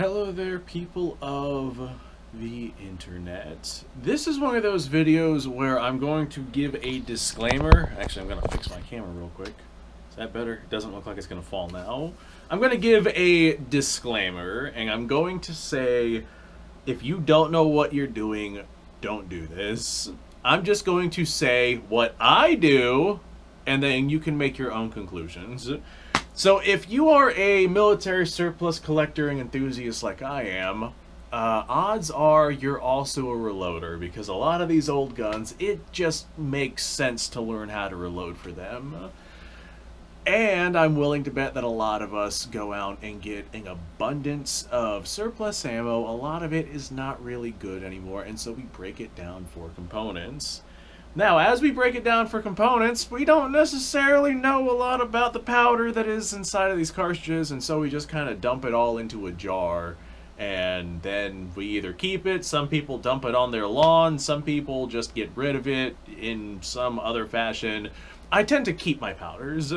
Hello there, people of the internet. This is one of those videos where I'm going to give a disclaimer. Actually, I'm going to fix my camera real quick. Is that better? It doesn't look like it's going to fall now. I'm going to give a disclaimer, and I'm going to say, if you don't know what you're doing, don't do this. I'm just going to say what I do, and then you can make your own conclusions. So if you are a military surplus collector and enthusiast like I am, odds are you're also a reloader, because a lot of these old guns, it just makes sense to learn how to reload for them. And I'm willing to bet that a lot of us go out and get an abundance of surplus ammo. A lot of it is not really good anymore, and so we break it down for components. Now, as we break it down for components, we don't necessarily know a lot about the powder that is inside of these cartridges, and so we just kind of dump it all into a jar, and then we either keep it, some people dump it on their lawn, some people just get rid of it in some other fashion. I tend to keep my powders.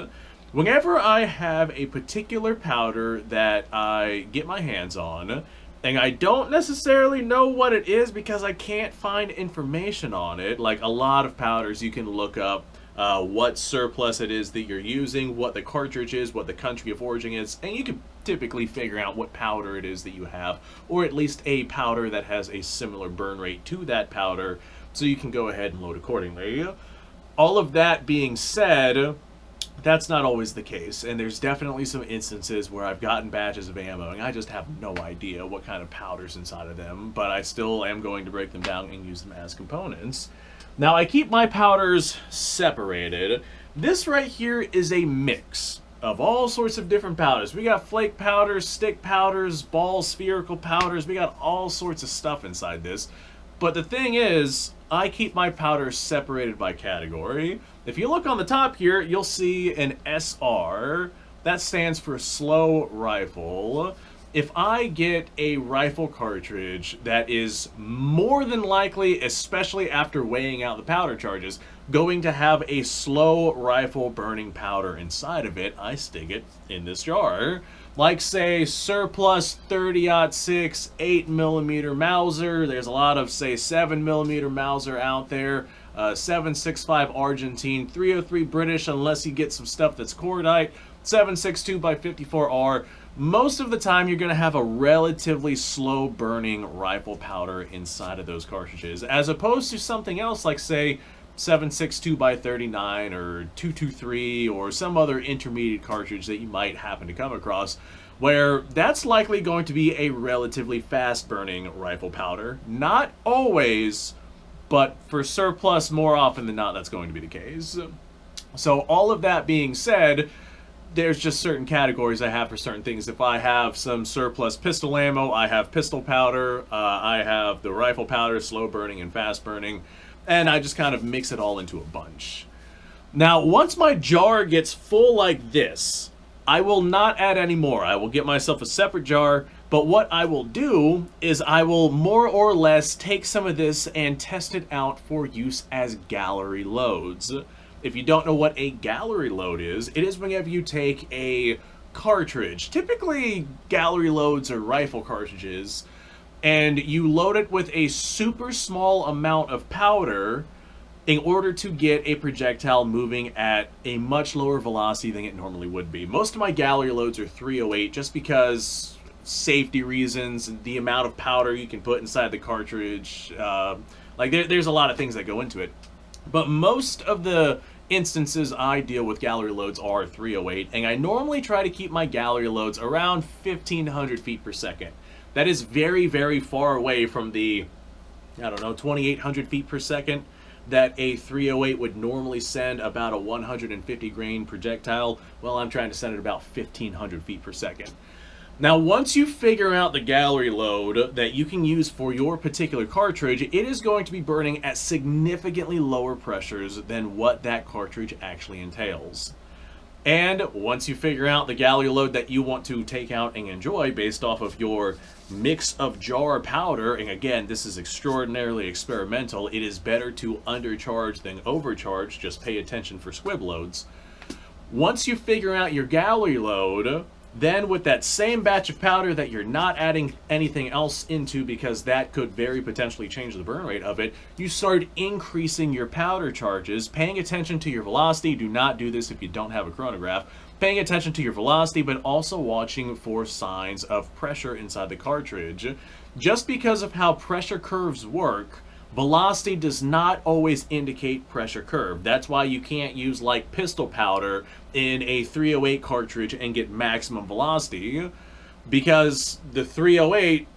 Whenever I have a particular powder that I get my hands on, and I don't necessarily know what it is because I can't find information on it. Like a lot of powders, you can look up what surplus it is that you're using, what the cartridge is, what the country of origin is, and you can typically figure out what powder it is that you have, or at least a powder that has a similar burn rate to that powder, so you can go ahead and load accordingly. All of that being said, that's not always the case, and there's definitely some instances where I've gotten batches of ammo and I just have no idea what kind of powder's inside of them, but I still am going to break them down and use them as components. Now, I keep my powders separated. This right here is a mix of all sorts of different powders. We got flake powders, stick powders, ball spherical powders. We got all sorts of stuff inside this. But the thing is, I keep my powders separated by category. If you look on the top here, you'll see an SR. That stands for slow rifle. If I get a rifle cartridge that is more than likely, especially after weighing out the powder charges, going to have a slow rifle burning powder inside of it, I stick it in this jar. Like, say, surplus 30-06 8mm Mauser. There's a lot of, say, 7mm Mauser out there. 7.65 Argentine, 303 British, unless you get some stuff that's cordite. 7.62 by 54R. Most of the time, you're going to have a relatively slow burning rifle powder inside of those cartridges, as opposed to something else like, say, 7.62 by 39 or 223 or some other intermediate cartridge that you might happen to come across, where that's likely going to be a relatively fast burning rifle powder. Not always, but for surplus, more often than not, that's going to be the case. So all of that being said, there's just certain categories I have for certain things. If I have some surplus pistol ammo, I have pistol powder, I have the rifle powder, slow burning and fast burning, and I just kind of mix it all into a bunch. Now, once my jar gets full like this, I will not add any more. I will get myself a separate jar, but what I will do is I will more or less take some of this and test it out for use as gallery loads. If you don't know what a gallery load is, it is whenever you take a cartridge, typically gallery loads are rifle cartridges, and you load it with a super small amount of powder in order to get a projectile moving at a much lower velocity than it normally would be. Most of my gallery loads are 308 just because safety reasons, the amount of powder you can put inside the cartridge, there's a lot of things that go into it. But most of the instances I deal with gallery loads are 308, and I normally try to keep my gallery loads around 1,500 feet per second. That is very, very far away from the, 2,800 feet per second that a 308 would normally send about a 150 grain projectile. Well, I'm trying to send it about 1,500 feet per second. Now, once you figure out the gallery load that you can use for your particular cartridge, it is going to be burning at significantly lower pressures than what that cartridge actually entails. And once you figure out the gallery load that you want to take out and enjoy based off of your mix of jar powder, and again, this is extraordinarily experimental, it is better to undercharge than overcharge, just pay attention for squib loads. Once you figure out your gallery load, Then with that same batch of powder that you're not adding anything else into because that could very potentially change the burn rate of it, you start increasing your powder charges, paying attention to your velocity. Do not do this if you don't have a chronograph. Paying attention to your velocity, but also watching for signs of pressure inside the cartridge. Just because of how pressure curves work, velocity does not always indicate pressure curve. That's why you can't use like pistol powder in a 308 cartridge and get maximum velocity, because the 308,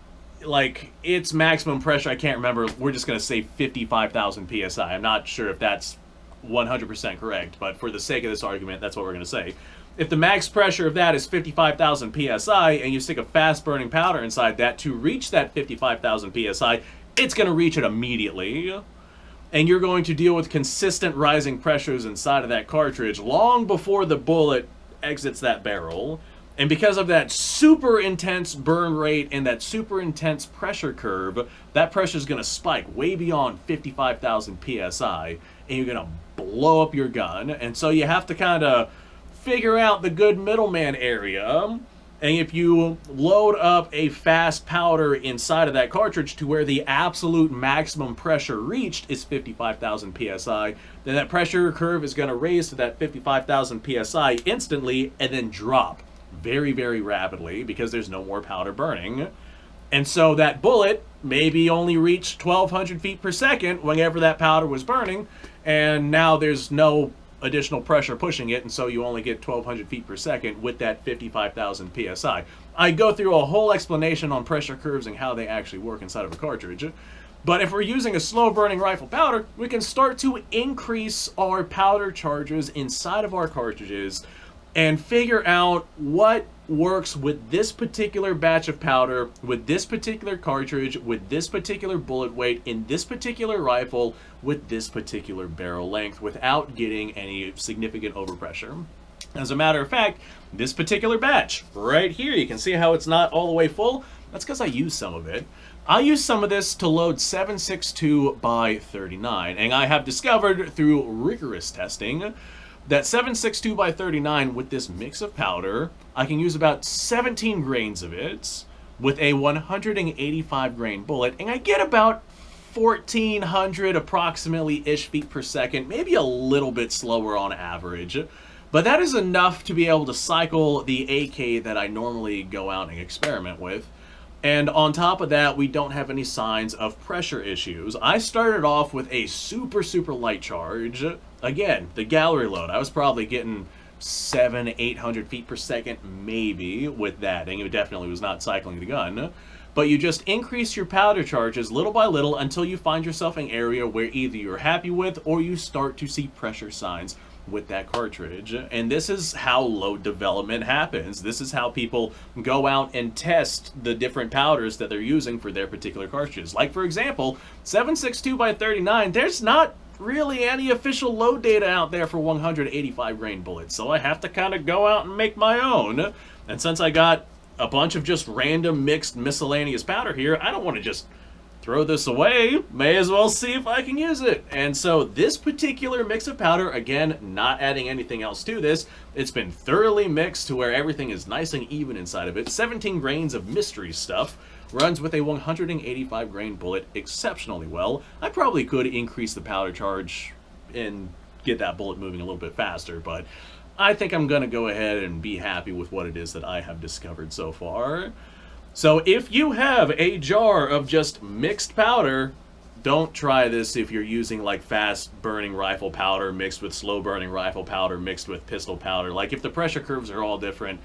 like, its maximum pressure, I can't remember, we're just going to say 55,000 psi. I'm not sure if that's 100% correct, but for the sake of this argument, that's what we're going to say. If the max pressure of that is 55,000 psi and you stick a fast burning powder inside that to reach that 55,000 psi, it's going to reach it immediately. And you're going to deal with consistent rising pressures inside of that cartridge long before the bullet exits that barrel. And because of that super intense burn rate and that super intense pressure curve, that pressure is going to spike way beyond 55,000 psi, and you're going to blow up your gun. And so you have to kind of figure out the good middleman area. And if you load up a fast powder inside of that cartridge to where the absolute maximum pressure reached is 55,000 psi, then that pressure curve is going to raise to that 55,000 psi instantly and then drop very, very rapidly because there's no more powder burning. And so that bullet maybe only reached 1,200 feet per second whenever that powder was burning, and now there's no additional pressure pushing it, and so you only get 1,200 feet per second with that 55,000 psi. I go through a whole explanation on pressure curves and how they actually work inside of a cartridge. But if we're using a slow burning rifle powder, we can start to increase our powder charges inside of our cartridges and figure out what works with this particular batch of powder, with this particular cartridge, with this particular bullet weight, in this particular rifle, with this particular barrel length, without getting any significant overpressure. As a matter of fact, this particular batch, right here, you can see how it's not all the way full. That's because I used some of it. I used some of this to load 7.62 by 39, and I have discovered through rigorous testing that 7.62 by 39 with this mix of powder, I can use about 17 grains of it with a 185 grain bullet, and I get about 1,400 approximately-ish feet per second, maybe a little bit slower on average. But that is enough to be able to cycle the AK that I normally go out and experiment with. And on top of that, we don't have any signs of pressure issues. I started off with a super, super light charge. Again, the gallery load, I was probably getting 700-800 feet per second, maybe, with that. And it definitely was not cycling the gun. But you just increase your powder charges little by little until you find yourself in an area where either you're happy with or you start to see pressure signs with that cartridge. And this is how load development happens. This is how people go out and test the different powders that they're using for their particular cartridges. Like, for example, 7.62 by 39, there's not really any official load data out there for 185 grain bullets, so I have to kind of go out and make my own. And since I got a bunch of just random mixed miscellaneous powder here, I don't want to just throw this away. May as well see if I can use it. And so this particular mix of powder, again, not adding anything else to this, it's been thoroughly mixed to where everything is nice and even inside of it. 17 grains of mystery stuff. Runs with a 185 grain bullet exceptionally well. I probably could increase the powder charge and get that bullet moving a little bit faster, but I think I'm going to go ahead and be happy with what it is that I have discovered so far. So if you have a jar of just mixed powder, don't try this if you're using like fast burning rifle powder mixed with slow burning rifle powder mixed with pistol powder. Like, if the pressure curves are all different,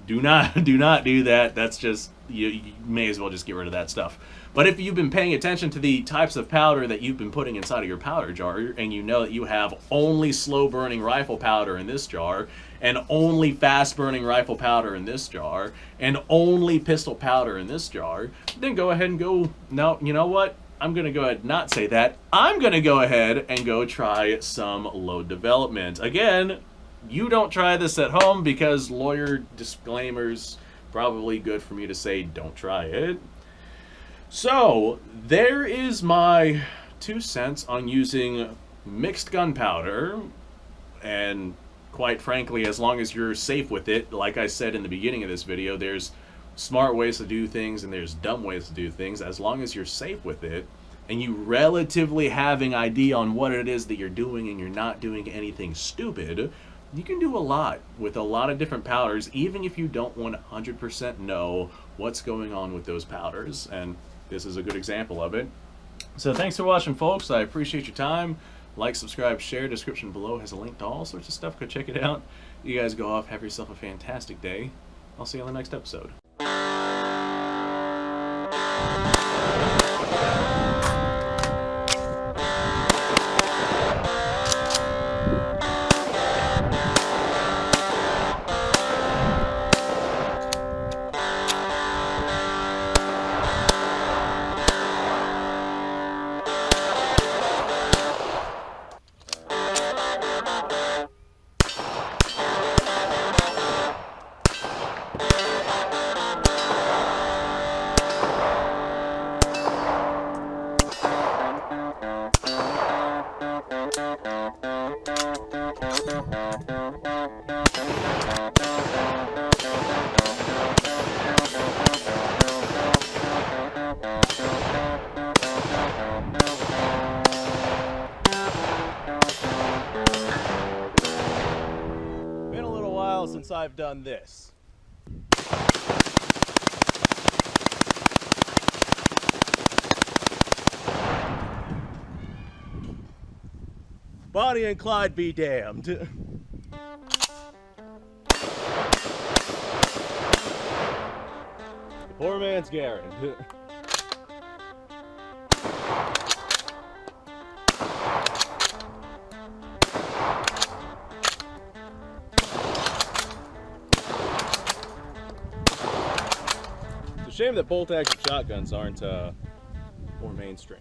do not do that. That's just, you may as well just get rid of that stuff. But if you've been paying attention to the types of powder that you've been putting inside of your powder jar, and you know that you have only slow burning rifle powder in this jar, and only fast burning rifle powder in this jar, and only pistol powder in this jar, then go ahead and go, no, you know what? I'm going to go ahead and not say that. I'm going to go ahead and go try some load development. Again, you don't try this at home because lawyer disclaimers, probably good for me to say don't try it. So there is my 2 cents on using mixed gunpowder and quite frankly, as long as you're safe with it, like I said in the beginning of this video, there's smart ways to do things and there's dumb ways to do things. As long as you're safe with it and you relatively have an idea on what it is that you're doing and you're not doing anything stupid, you can do a lot with a lot of different powders, even if you don't 100% know what's going on with those powders. And this is a good example of it. So thanks for watching, folks. I appreciate your time. Like, subscribe, share. Description below has a link to all sorts of stuff. Go check it out. You guys go off. Have yourself a fantastic day. I'll see you on the next episode. Been a little while since I've done this. Bonnie and Clyde be damned. Poor man's Garrett. It's a shame that bolt-action shotguns aren't more mainstream.